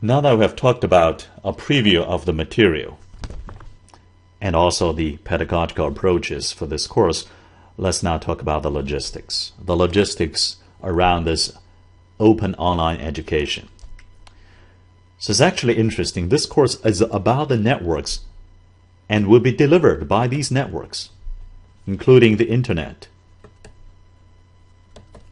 Now that we have talked about a preview of the material and also the pedagogical approaches for this course, let's now talk about the logistics. The logistics around this open online education. So it's actually interesting. This course is about the networks and will be delivered by these networks, including the internet,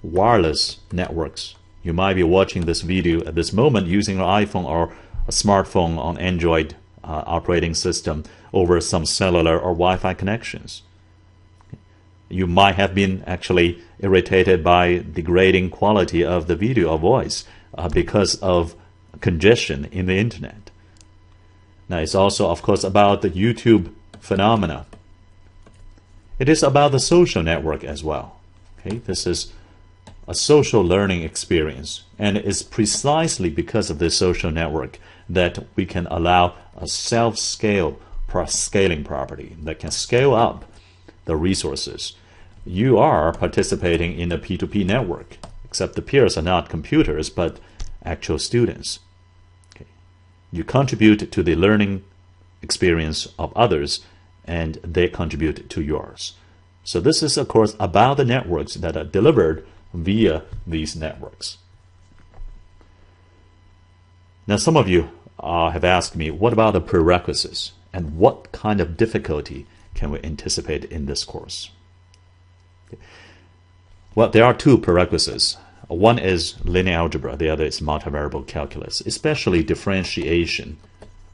wireless networks. You might be watching this video at this moment using an iPhone or a smartphone on Android operating system over some cellular or Wi-Fi connections. You might have been actually irritated by degrading quality of the video or voice because of congestion in the internet. Now it's also, of course, about the YouTube phenomena. It is about the social network as well. Okay, this is a social learning experience, and it's precisely because of this social network that we can allow a self-scaling property that can scale up the resources. You are participating in a P2P network, except the peers are not computers but actual students. Okay. You contribute to the learning experience of others, and they contribute to yours. So this is, of course, about the networks that are delivered via these networks. Now, some of you have asked me, what about the prerequisites and what kind of difficulty can we anticipate in this course? Well, there are two prerequisites. One is linear algebra, the other is multivariable calculus. Especially differentiation,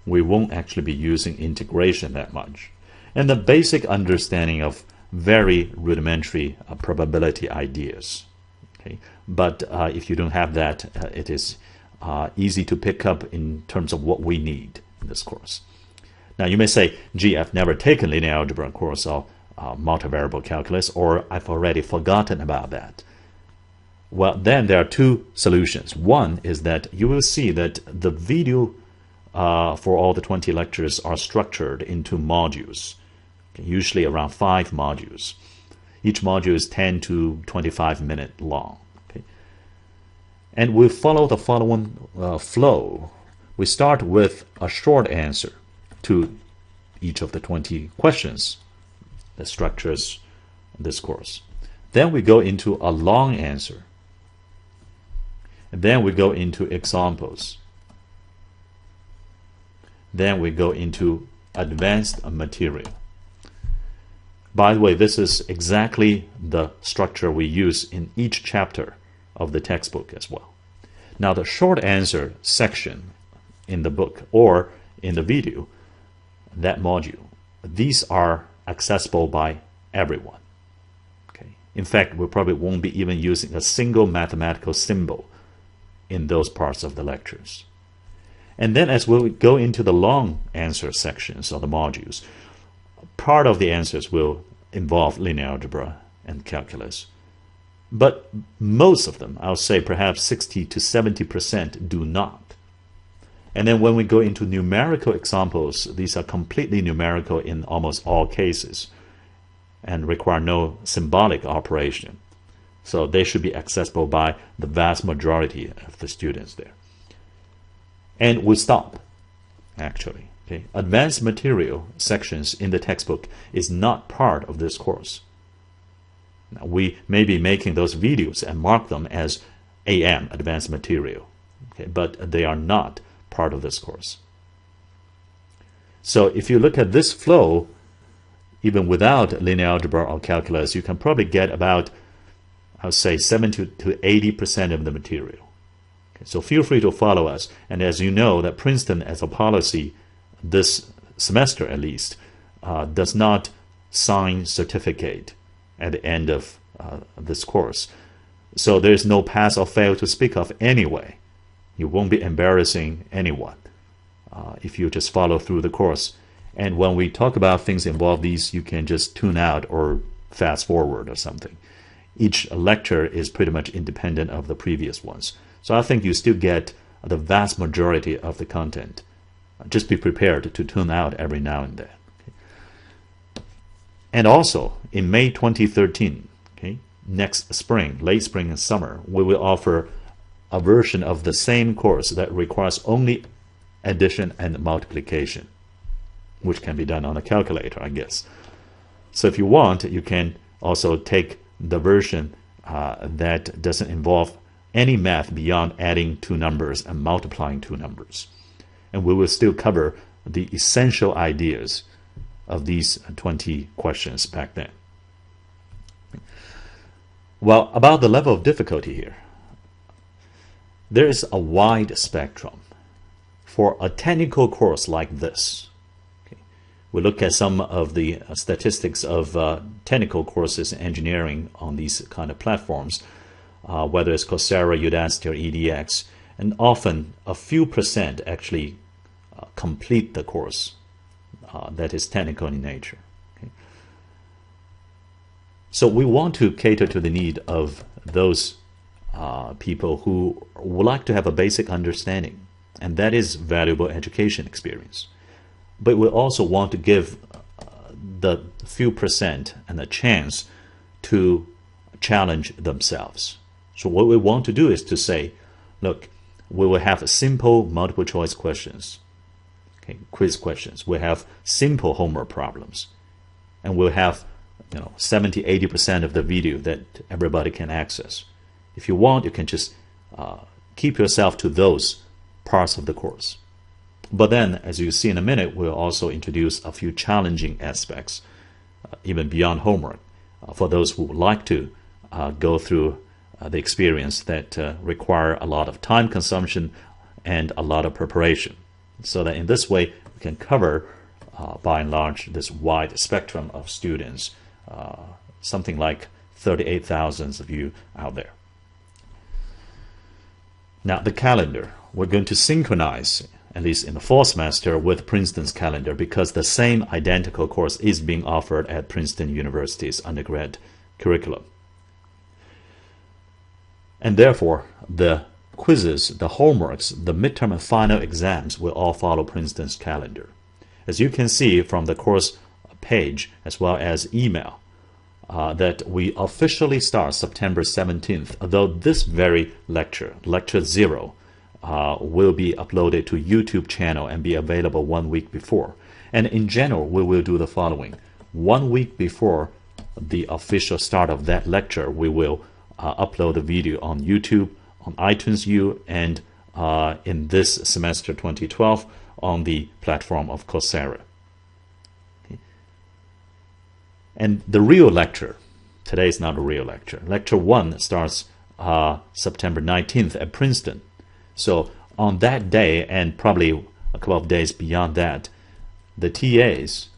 we won't actually be using integration that much. And the basic understanding of very rudimentary probability ideas. Okay? But if you don't have that, it is easy to pick up in terms of what we need in this course. Now you may say, gee, I've never taken linear algebra course or multivariable calculus, or I've already forgotten about that. Well, then there are two solutions. One is that you will see that the video for all the 20 lectures are structured into modules, usually around 5 modules. Each module is 10 to 25 minutes long. Okay? And we follow the following flow. We start with a short answer to each of the 20 questions that structures this course. Then we go into a long answer. And then we go into examples. Then we go into advanced material. By the way, this is exactly the structure we use in each chapter of the textbook as well. Now, the short answer section in the book or in the video, that module, these are accessible by everyone. Okay. In fact, we probably won't be even using a single mathematical symbol in those parts of the lectures. And then as we go into the long answer sections of the modules, part of the answers will involve linear algebra and calculus. But most of them, I'll say perhaps 60 to 70% do not. And then when we go into numerical examples, these are completely numerical in almost all cases and require no symbolic operation. So they should be accessible by the vast majority of the students there. And we stop, actually. Okay? Advanced material sections in the textbook is not part of this course. Now, we may be making those videos and mark them as AM, advanced material, okay? But they are not part of this course. So if you look at this flow, even without linear algebra or calculus, you can probably get about, I would say, 70 to 80% of the material. Okay, so feel free to follow us. And as you know, that Princeton, as a policy, this semester at least, does not sign certificate at the end of this course. So there's no pass or fail to speak of anyway. You won't be embarrassing anyone if you just follow through the course. And when we talk about things involve these, you can just tune out or fast forward or something. Each lecture is pretty much independent of the previous ones. So I think you still get the vast majority of the content. Just be prepared to tune out every now and then. Okay? And also, in May 2013, okay, next spring, late spring and summer, we will offer a version of the same course that requires only addition and multiplication, which can be done on a calculator, I guess. So if you want, you can also take the version that doesn't involve any math beyond adding two numbers and multiplying two numbers. And we will still cover the essential ideas of these 20 questions back then. Well, about the level of difficulty here, there is a wide spectrum. For a technical course like this, okay, we look at some of the statistics of technical courses in engineering on these kind of platforms, whether it's Coursera, Udacity, or EDX, and often a few percent actually complete the course that is technical in nature. Okay. So we want to cater to the need of those people who would like to have a basic understanding, and that is valuable education experience. But we also want to give the few percent and a chance to challenge themselves. So what we want to do is to say, look, we will have simple multiple choice questions, okay, quiz questions. We have simple homework problems, and we'll have 70-80% of the video that everybody can access. If you want, you can just keep yourself to those parts of the course. But then, as you see in a minute, we'll also introduce a few challenging aspects, even beyond homework, for those who would like to go through the experience that require a lot of time consumption and a lot of preparation. So that in this way, we can cover, by and large, this wide spectrum of students, something like 38,000 of you out there. Now, the calendar, we're going to synchronize, at least in the fall semester, with Princeton's calendar, because the same identical course is being offered at Princeton University's undergrad curriculum. And therefore, the quizzes, the homeworks, the midterm and final exams will all follow Princeton's calendar. As you can see from the course page as well as email, that we officially start September 17th, although this very lecture 0, will be uploaded to YouTube channel and be available 1 week before. And in general, we will do the following. 1 week before the official start of that lecture, we will upload the video on YouTube, on iTunes U, and in this semester 2012 on the platform of Coursera. Okay. And the real lecture, today is not a real lecture. Lecture 1 starts September 19th at Princeton. So on that day, and probably a couple of days beyond that, the TAs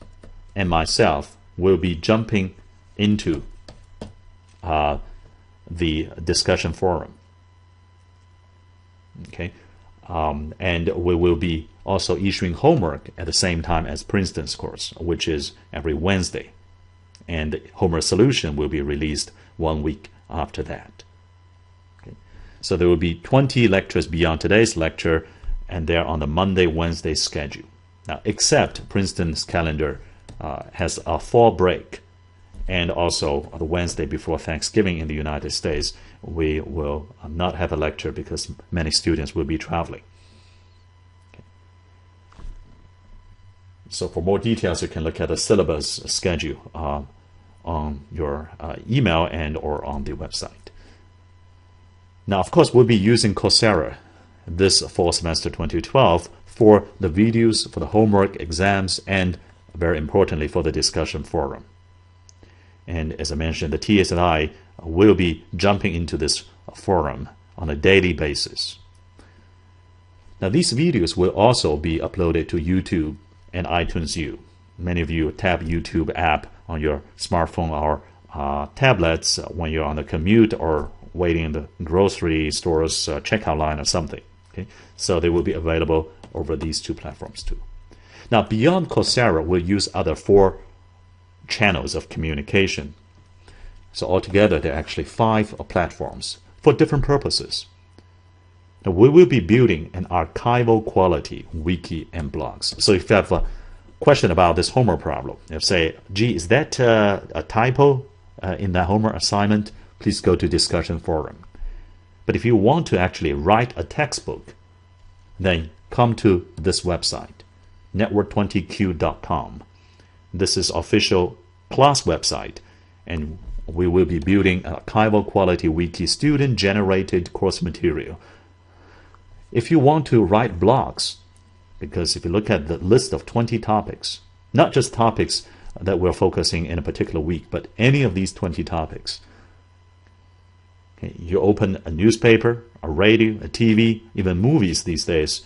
and myself will be jumping into the discussion forum. Okay, and we will be also issuing homework at the same time as Princeton's course, which is every Wednesday. And homework solution will be released 1 week after that. Okay. So there will be 20 lectures beyond today's lecture, and they're on the Monday-Wednesday schedule. Now, except Princeton's calendar has a fall break, and also the Wednesday before Thanksgiving in the United States, we will not have a lecture because many students will be traveling. Okay. So for more details, you can look at the syllabus schedule on your email and or on the website. Now, of course, we'll be using Coursera this fall semester 2012 for the videos, for the homework, exams, and very importantly, for the discussion forum. And as I mentioned, the TAs and I will be jumping into this forum on a daily basis. Now, these videos will also be uploaded to YouTube and iTunes U. Many of you tap YouTube app on your smartphone or tablets when you're on the commute or waiting in the grocery store's checkout line or something. Okay? So they will be available over these two platforms too. Now, beyond Coursera, we'll use other 4 channels of communication. So altogether, there are actually 5 platforms for different purposes. Now, we will be building an archival quality wiki and blogs. So if you have a question about this homework problem, if say, gee, is that a typo in that homework assignment? Please go to discussion forum. But if you want to actually write a textbook, then come to this website, network20q.com. This is official class website, and we will be building a archival quality wiki student-generated course material. If you want to write blogs, because if you look at the list of 20 topics, not just topics that we're focusing in a particular week, but any of these 20 topics. Okay, you open a newspaper, a radio, a TV, even movies these days.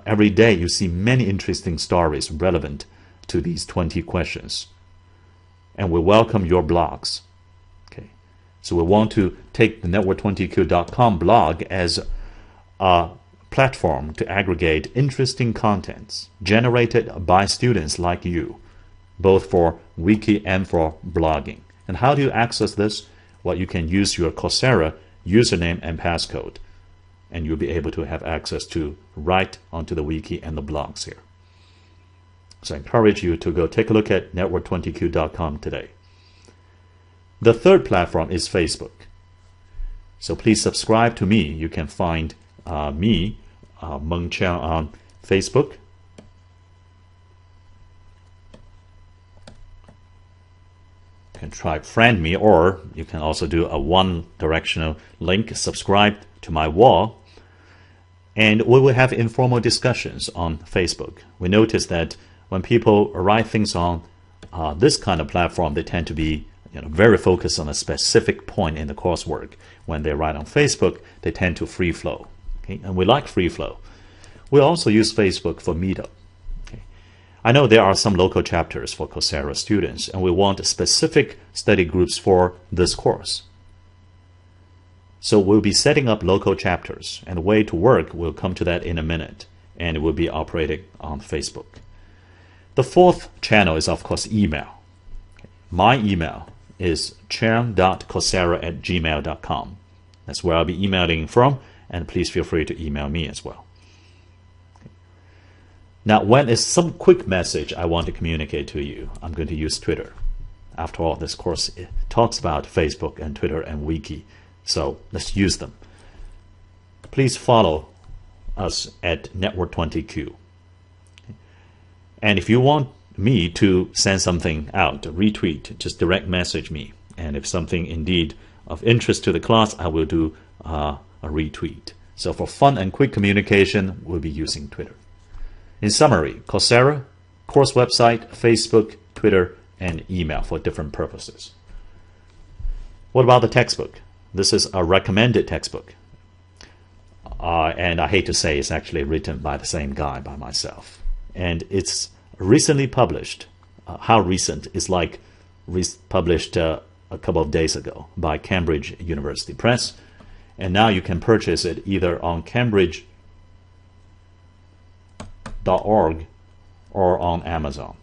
Every day you see many interesting stories relevant to these 20 questions. And we welcome your blogs. Okay, so we want to take the network20q.com blog as a platform to aggregate interesting contents generated by students like you, both for wiki and for blogging. And how do you access this? Well, you can use your Coursera username and passcode, and you'll be able to have access to write onto the wiki and the blogs here. So I encourage you to go take a look at network20q.com today. The third platform is Facebook. So please subscribe to me. You can find me, Meng Chiang, on Facebook. You can try friend me, or you can also do a one-directional link, subscribe to my wall, and we will have informal discussions on Facebook. We notice that when people write things on this kind of platform, they tend to be very focused on a specific point in the coursework. When they write on Facebook, they tend to free flow. Okay? And we like free flow. We also use Facebook for Meetup. Okay? I know there are some local chapters for Coursera students, and we want specific study groups for this course. So we'll be setting up local chapters, and the way to work, we'll come to that in a minute, and it will be operating on Facebook. The fourth channel is, of course, email. Okay. My email is chiang.coursera@gmail.com. That's where I'll be emailing from, and please feel free to email me as well. Okay. Now, when it's some quick message I want to communicate to you, I'm going to use Twitter. After all, this course talks about Facebook and Twitter and Wiki, so let's use them. Please follow us at Network20Q. And if you want me to send something out, retweet, just direct message me. And if something indeed of interest to the class, I will do a retweet. So for fun and quick communication, we'll be using Twitter. In summary, Coursera, course website, Facebook, Twitter, and email for different purposes. What about the textbook? This is a recommended textbook. And I hate to say it's actually written by the same guy, by myself. And it's recently published. How recent? It's like published a couple of days ago by Cambridge University Press. And now you can purchase it either on cambridge.org or on Amazon.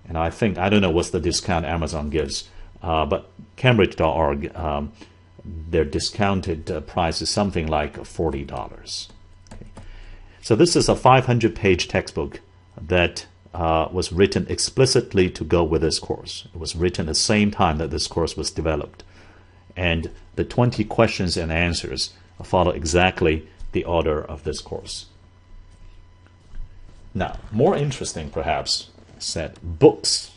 And I don't know what's the discount Amazon gives, but cambridge.org, their discounted price is something like $40. Okay. So this is a 500-page textbook that was written explicitly to go with this course. It was written at the same time that this course was developed. And the 20 questions and answers follow exactly the order of this course. Now, more interesting perhaps, said books,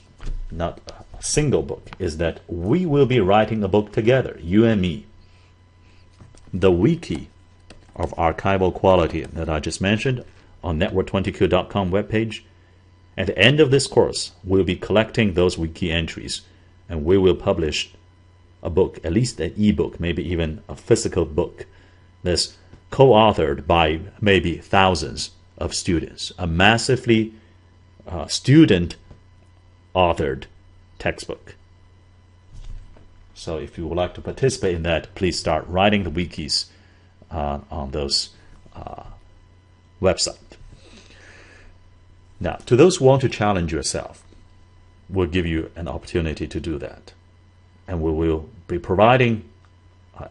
not a single book, is that we will be writing a book together, you and me. The wiki of archival quality that I just mentioned on network20q.com webpage. At the end of this course, we'll be collecting those wiki entries, and we will publish a book, at least an ebook, maybe even a physical book that's co-authored by maybe thousands of students, a massively student-authored textbook. So if you would like to participate in that, please start writing the wikis on those websites. Now, to those who want to challenge yourself, we'll give you an opportunity to do that. And we will be providing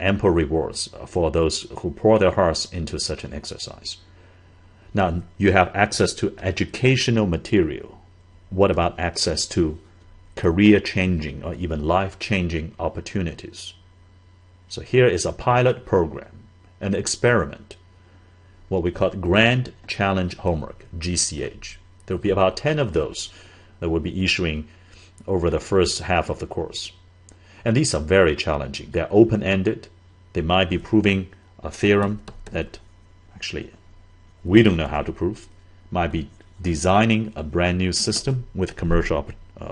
ample rewards for those who pour their hearts into such an exercise. Now, you have access to educational material. What about access to career-changing or even life-changing opportunities? So here is a pilot program, an experiment, what we call Grand Challenge Homework, GCH. There will be about 10 of those that we'll be issuing over the first half of the course. And these are very challenging. They're open-ended. They might be proving a theorem that actually we don't know how to prove. Might be designing a brand new system with commercial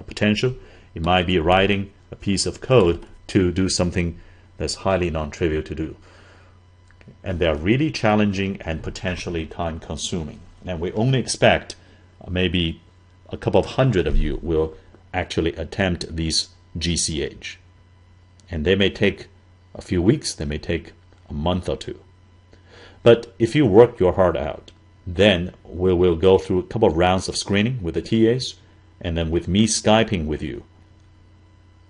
potential. It might be writing a piece of code to do something that's highly non-trivial to do. And they're really challenging and potentially time-consuming. And we only expect maybe a couple of hundred of you will actually attempt these GCH. And they may take a few weeks, they may take a month or two. But if you work your heart out, then we will go through a couple of rounds of screening with the TAs, and then with me Skyping with you.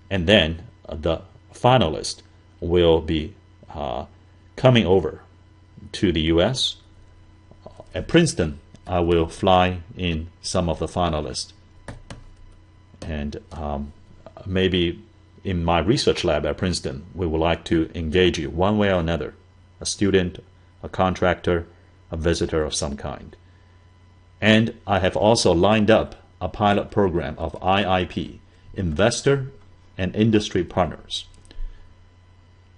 And then the finalist will be coming over to the US. At Princeton, I will fly in some of the finalists. And maybe in my research lab at Princeton, we would like to engage you one way or another, a student, a contractor, a visitor of some kind. And I have also lined up a pilot program of IIP, Investor and Industry Partners.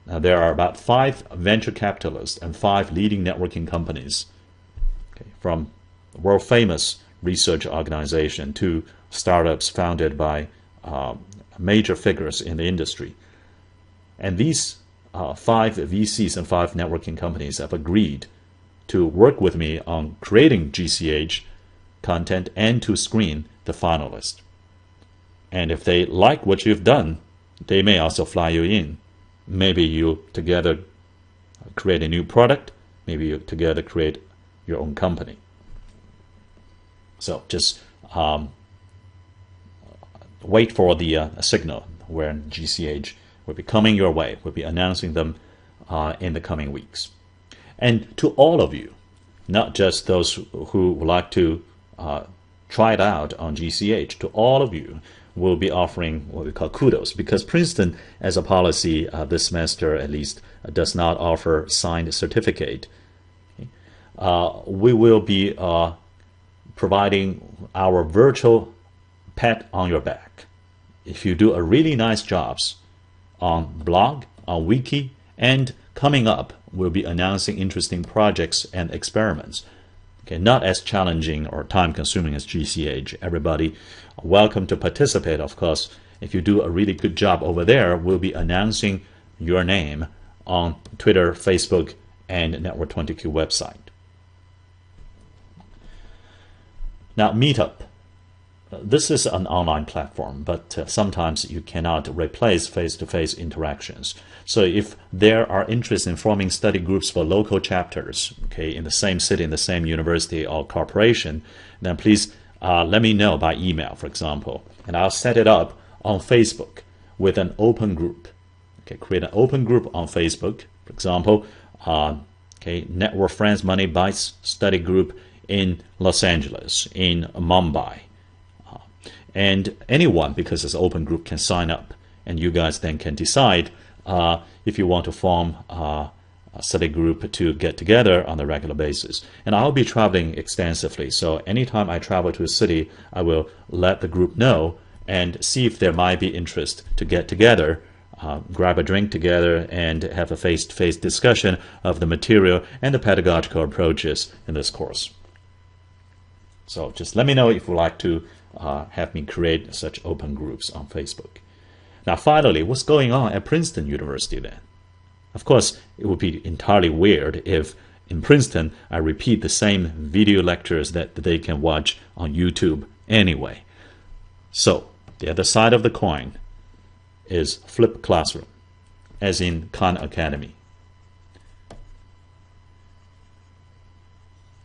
Now, there are about 5 venture capitalists and 5 leading networking companies, from world-famous research organization to startups founded by major figures in the industry. And these 5 VCs and 5 networking companies have agreed to work with me on creating GCH content and to screen the finalists. And if they like what you've done, they may also fly you in. Maybe you together create a new product. Maybe you together create your own company. So just wait for the signal when GCH will be coming your way. We'll be announcing them in the coming weeks. And to all of you, not just those who would like to try it out on GCH, to all of you, we'll be offering what we call kudos, because Princeton, as a policy this semester at least, does not offer signed certificate. We will be providing our virtual pat on your back. If you do a really nice jobs on blog, on wiki, and coming up, we'll be announcing interesting projects and experiments. Okay, not as challenging or time-consuming as GCH. Everybody welcome to participate, of course. If you do a really good job over there, we'll be announcing your name on Twitter, Facebook, and Network 20Q website. Now, Meetup. This is an online platform, but sometimes you cannot replace face-to-face interactions. So if there are interests in forming study groups for local chapters, okay, in the same city, in the same university or corporation, then please let me know by email, for example, and I'll set it up on Facebook with an open group. Okay, create an open group on Facebook, for example, Network Friends Money Bites study group in Los Angeles, in Mumbai. And anyone, because it's an open group, can sign up, and you guys then can decide if you want to form a study group to get together on a regular basis. And I'll be traveling extensively, so anytime I travel to a city, I will let the group know and see if there might be interest to get together, grab a drink together, and have a face-to-face discussion of the material and the pedagogical approaches in this course. So just let me know if you'd like to have me create such open groups on Facebook. Now, finally, what's going on at Princeton University then? Of course, it would be entirely weird if in Princeton I repeat the same video lectures that they can watch on YouTube anyway. So, the other side of the coin is flipped classroom, as in Khan Academy.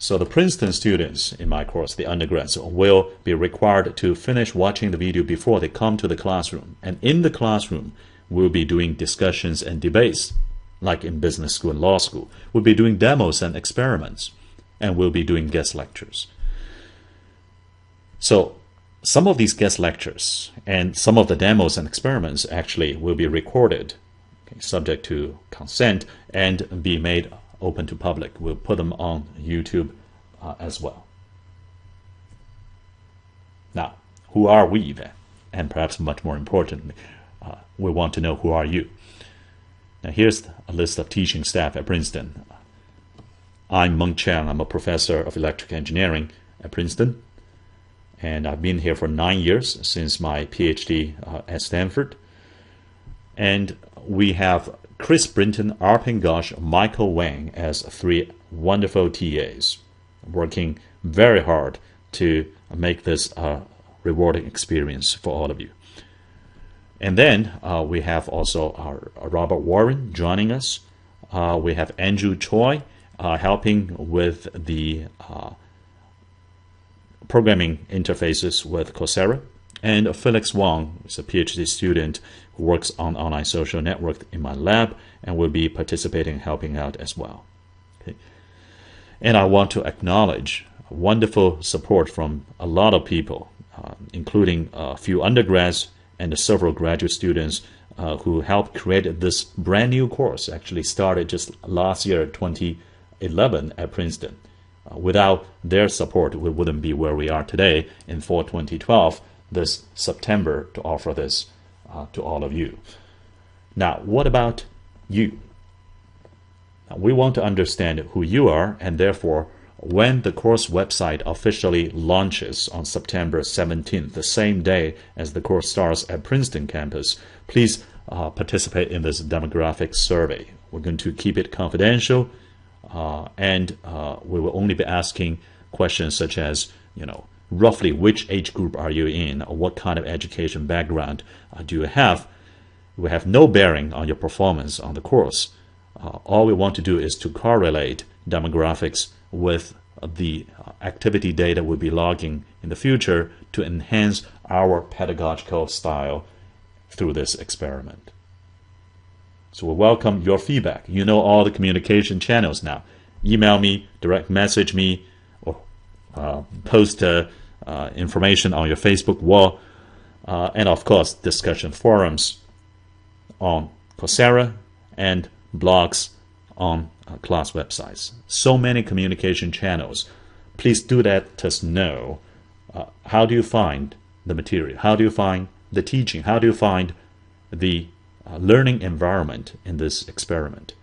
So the Princeton students in my course, the undergrads, will be required to finish watching the video before they come to the classroom. And in the classroom, we'll be doing discussions and debates, like in business school and law school. We'll be doing demos and experiments, and we'll be doing guest lectures. So some of these guest lectures and some of the demos and experiments actually will be recorded. okay, subject to consent, and be made open to public. We'll put them on YouTube as well. Now, who are we then? And perhaps much more importantly, we want to know who are you. Now here's a list of teaching staff at Princeton. I'm Meng Chang. I'm a professor of electrical engineering at Princeton. And I've been here for 9 years since my PhD at Stanford. And we have Chris Brinton, Arpin Ghosh, Michael Wang as 3 wonderful TAs working very hard to make this a rewarding experience for all of you. And then we have also our Robert Warren joining us. We have Andrew Choi helping with the programming interfaces with Coursera. And Felix Wang is a PhD student who works on online social network in my lab and will be participating, helping out as well. Okay. And I want to acknowledge wonderful support from a lot of people, including a few undergrads and several graduate students who helped create this brand new course. Actually started just last year, 2011, at Princeton. Without their support, we wouldn't be where we are today in fall 2012, this September, to offer this to all of you. Now, what about you? Now, we want to understand who you are, and therefore, when the course website officially launches on September 17th, the same day as the course starts at Princeton campus, please participate in this demographic survey. We're going to keep it confidential, and we will only be asking questions such as, roughly which age group are you in, or what kind of education background do you have. We have no bearing on your performance on the course. All we want to do is to correlate demographics with the activity data we'll be logging in the future to enhance our pedagogical style through this experiment. So we welcome your feedback. You know all the communication channels now. Email me, direct message me, or post information on your Facebook wall, and of course discussion forums on Coursera and blogs on class websites. So many communication channels. Please do let us know. How do you find the material? How do you find the teaching? How do you find the learning environment in this experiment?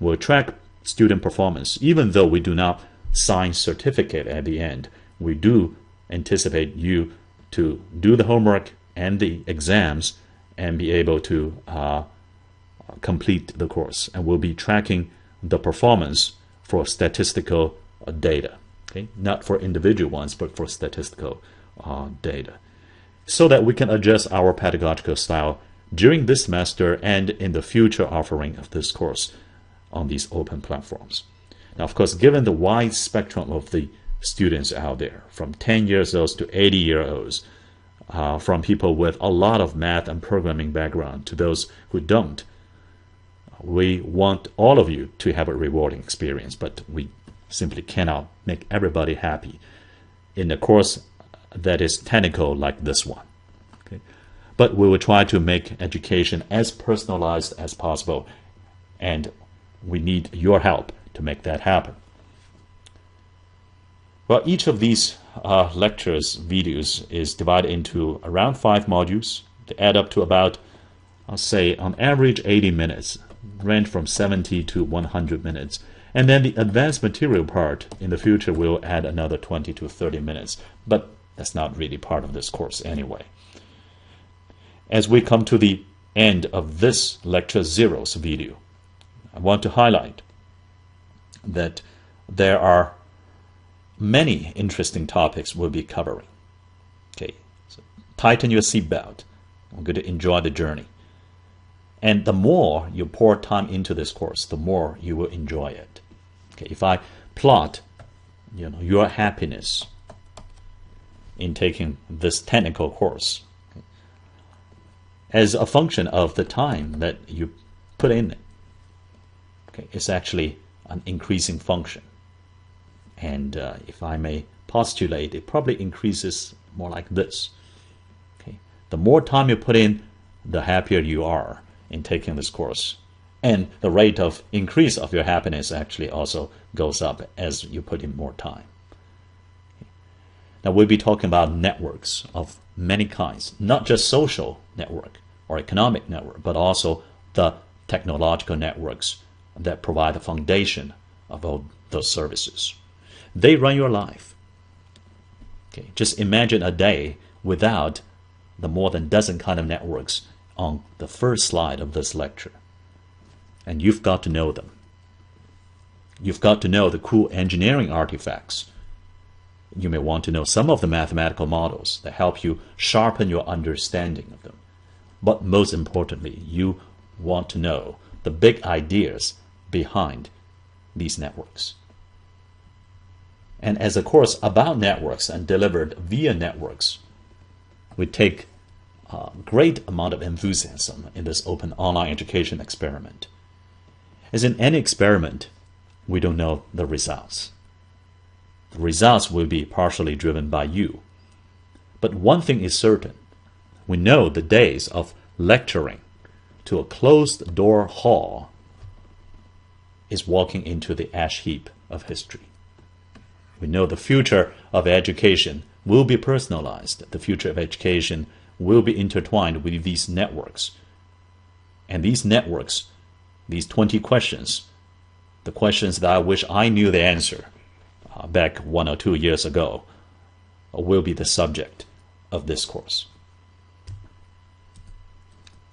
We'll track student performance. Even though we do not sign certificate at the end, we do anticipate you to do the homework and the exams and be able to complete the course. And we'll be tracking the performance for statistical data, okay? Not for individual ones, but for statistical data, so that we can adjust our pedagogical style during this semester and in the future offering of this course on these open platforms. Now, of course, given the wide spectrum of the students out there, from 10 years olds to 80-year-olds, from people with a lot of math and programming background to those who don't, we want all of you to have a rewarding experience, but we simply cannot make everybody happy in a course that is technical like this one. Okay? But we will try to make education as personalized as possible, and we need your help to make that happen. Well, each of these lectures, videos, is divided into around 5 modules. They add up to about, I'll say, on average 80 minutes, range from 70 to 100 minutes. And then the advanced material part in the future will add another 20 to 30 minutes. But that's not really part of this course anyway. As we come to the end of this Lecture Zero's video, I want to highlight that there are many interesting topics we'll be covering. Okay, so tighten your seatbelt. I'm going to enjoy the journey. And the more you pour time into this course, the more you will enjoy it. Okay, if I plot, your happiness in taking this technical course as a function of the time that you put in it, okay, it's actually an increasing function. And if I may postulate, it probably increases more like this. Okay, the more time you put in, the happier you are in taking this course. And the rate of increase of your happiness actually also goes up as you put in more time. Now we'll be talking about networks of many kinds, not just social network or economic network, but also the technological networks that provide the foundation of all those services. They run your life. Okay, just imagine a day without the more than dozen kind of networks on the first slide of this lecture. And you've got to know them. You've got to know the cool engineering artifacts. You may want to know some of the mathematical models that help you sharpen your understanding of them. But most importantly, you want to know the big ideas behind these networks. And as a course about networks and delivered via networks, we take a great amount of enthusiasm in this open online education experiment. As in any experiment, we don't know the results. The results will be partially driven by you. But one thing is certain. We know the days of lecturing to a closed-door hall is walking into the ash heap of history. We know the future of education will be personalized. The future of education will be intertwined with these networks. And these networks, these 20 questions, the questions that I wish I knew the answer back 1 or 2 years ago, will be the subject of this course.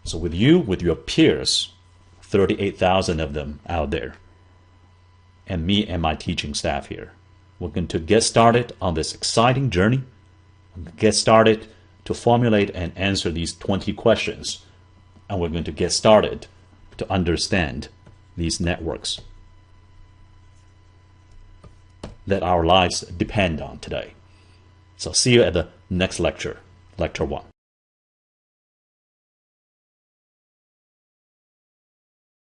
So with you, with your peers, 38,000 of them out there, and me and my teaching staff here, we're going to get started on this exciting journey, get started to formulate and answer these 20 questions, and we're going to get started to understand these networks that our lives depend on today. So see you at the next lecture, Lecture 1.